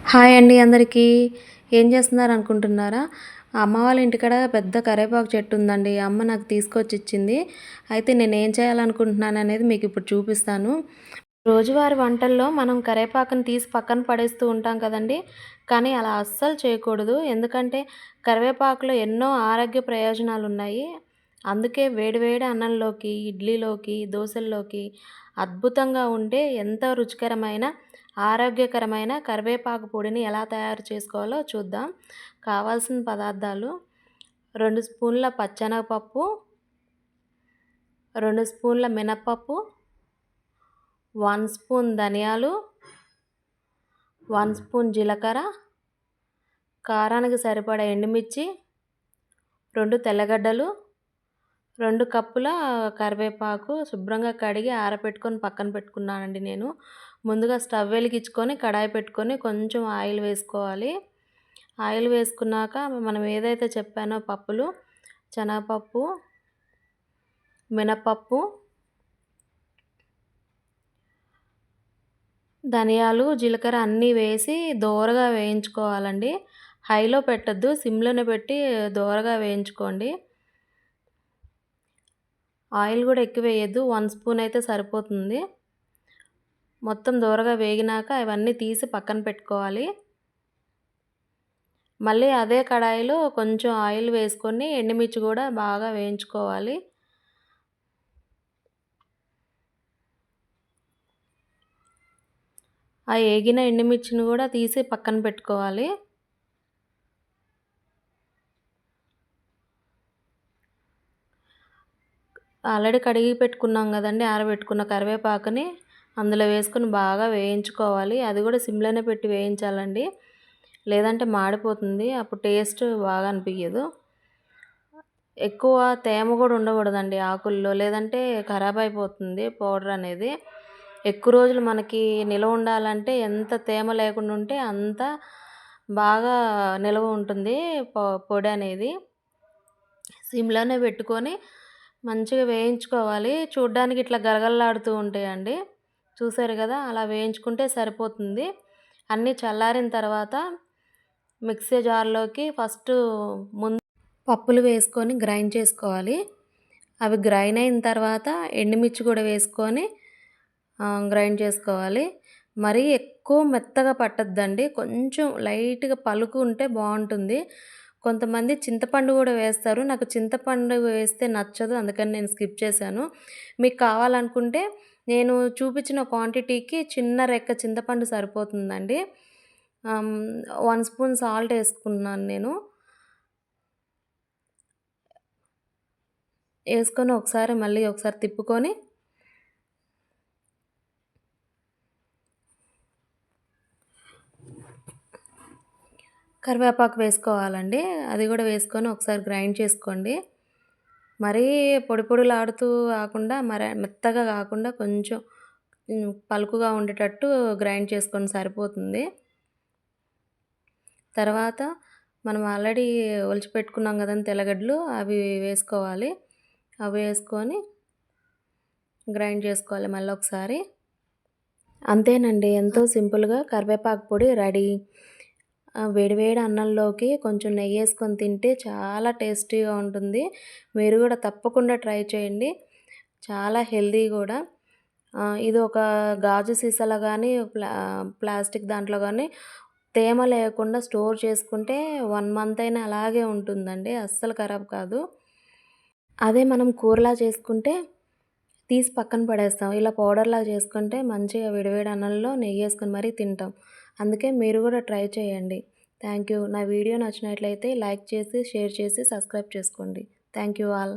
Hi అండి అందరికీ. ఏం చేస్తున్నారనుకుంటున్నారా? అమ్మ వాళ్ళ ఇంటికాడ పెద్ద కరివేపాకు చెట్టు ఉందండి. అమ్మ నాకు తీసుకొచ్చి ఇచ్చింది. అయితే నేనేం చేయాలనుకుంటున్నాననేది మీకిప్పుడు చూపిస్తాను. రోజువారీ వంటల్లో మనం కరివేపాకుని తీసి పక్కన పడేస్తూ ఉంటాం కదండీ! కానీ అలా అస్సలు చేయకూడదు. ఎందుకంటే కరివేపాకులో ఎన్నో ఆరోగ్య ప్రయోజనాలున్నాయి. అందుకే వేడి వేడి అన్నంలోకి, ఇడ్లీలోకి, దోసల్లోకి అద్భుతంగా ఉండే ఎంతో రుచికరమైన, ఆరోగ్యకరమైన కరివేపాకు పొడిని ఎలా తయారు చేసుకోవాలో చూద్దాం. కావాల్సిన పదార్థాలు: 2 స్పూన్ల పచ్చెనగపప్పు, 2 స్పూన్ల మినపప్పు, 1 స్పూన్ ధనియాలు, 1 స్పూన్ జీలకర్ర, కారానికి సరిపడా ఎండుమిర్చి, 2 తెల్లగడ్డలు, 2 కప్పుల కరివేపాకు శుభ్రంగా కడిగి ఆరబెట్టుకొని పక్కన పెట్టుకున్నానండి నేను. ముందుగా స్టవ్ వెలిగించుకొని కడాయి పెట్టుకొని కొంచెం ఆయిల్ వేసుకోవాలి. ఆయిల్ వేసుకున్నాక మనం ఏదైతే చెప్పానో పప్పులు, శనగపప్పు, మినపప్పు, ధనియాలు, జీలకర్ర అన్నీ వేసి దోరగా వేయించుకోవాలండి. హైలో పెట్టొద్దు, సిమ్‌లోనే పెట్టి దోరగా వేయించుకోండి. ఆయిల్ కూడా ఎక్కువ వేయొద్దు, 1 స్పూన్ అయితే సరిపోతుంది. మొత్తం దోరగా వేగినాక అవన్నీ తీసి పక్కన పెట్టుకోవాలి. మళ్ళీ అదే కడాయిలో కొంచెం ఆయిల్ వేసుకొని ఎండుమిర్చి కూడా బాగా వేయించుకోవాలి. ఆ ఏగిన ఎండుమిర్చిని కూడా తీసి పక్కన పెట్టుకోవాలి. ఆల్రెడీ కడిగి పెట్టుకున్నాం కదండీ! ఆరబెట్టుకున్న కరివేపాకుని అందులో వేసుకొని బాగా వేయించుకోవాలి. అది కూడా సిమ్‌లోనే పెట్టి వేయించాలండి. లేదంటే మాడిపోతుంది. అప్పుడు టేస్ట్ బాగా అనిపియదు. ఎక్కువ తేమ కూడా ఉండకూడదండి ఆకుల్లో. లేదంటే ఖరాబ్ అయిపోతుంది పౌడర్ అనేది. ఎక్కువ రోజులు మనకి నిలవ ఉండాలంటే ఎంత తేమ లేకుండా ఉంటే అంత బాగా నిలవ ఉంటుంది పొడి అనేది. సిమ్‌లోనే పెట్టుకొని మంచిగా వేయించుకోవాలి. చూడ్డానికి ఇట్లా గలగలలాడుతూ ఉంటాయండి. చూసారు కదా! అలా వేయించుకుంటే సరిపోతుంది. అన్నీ చల్లారిన తర్వాత మిక్సీ జార్‌లోకి ఫస్టు ముందు పప్పులు వేసుకొని గ్రైండ్ చేసుకోవాలి. అవి గ్రైండ్ అయిన తర్వాత ఎండుమిర్చి కూడా వేసుకొని గ్రైండ్ చేసుకోవాలి. మరీ ఎక్కువ మెత్తగా పట్టొద్దండి. కొంచెం లైట్‌గా పలుకు ఉంటే బావుంటుంది. కొంతమంది చింతపండు కూడా వేస్తారు. నాకు చింతపండు వేస్తే నచ్చదు. అందుకని నేను స్కిప్ చేశాను. మీకు కావాలనుకుంటే నేను చూపించిన క్వాంటిటీకి చిన్న రెక్క చింతపండు సరిపోతుందండి. 1 స్పూన్ సాల్ట్ ఏసుకున్నాను నేను. ఏసుకొని మళ్ళీ ఒకసారి తిప్పుకొని కరివేపాకు వేసుకోవాలండి. అది కూడా వేసుకొని ఒకసారి గ్రైండ్ చేసుకోండి. మరీ పొడి పొడిలాడుతూ కాకుండా మెత్తగా కాకుండా కొంచెం పలుకుగా ఉండేటట్టు గ్రైండ్ చేసుకొని సరిపోతుంది. తర్వాత మనం ఆల్రెడీ ఒలిచిపెట్టుకున్నాం కదండీ తెల్లగడ్డలు, అవి వేసుకోవాలి. అవి వేసుకొని గ్రైండ్ చేసుకోవాలి మళ్ళొకసారి. అంతేనండి, ఎంతో సింపుల్‌గా కరివేపాకు పొడి రెడీ. వేడి వేడి అన్నంలోకి కొంచెం నెయ్యేసుకొని తింటే చాలా టేస్టీగా ఉంటుంది. మీరు కూడా తప్పకుండా ట్రై చేయండి. చాలా హెల్తీ కూడా. ఇది ఒక గాజు సీసాలో గానీ, ప్లాస్టిక్ దాంట్లో గానీ తేమ లేకుండా స్టోర్ చేసుకుంటే 1 మంత్ అయినా అలాగే ఉంటుందండి. అస్సలు ఖరాబ్ కాదు. అదే మనం కూరలా చేసుకుంటే తీసి పక్కన పడేస్తాం. ఇలా పౌడర్‌లాగా చేసుకుంటే మంచిగా వేడివేడి అన్నంలో నెయ్యేసుకొని మరీ తింటాం. అందుకే మీరు కూడా ట్రై చేయండి. Thank you. నా వీడియో నచ్చినట్లయితే లైక్ చేసి, షేర్ చేసి, సబ్స్క్రైబ్ చేసుకోండి. Thank you all.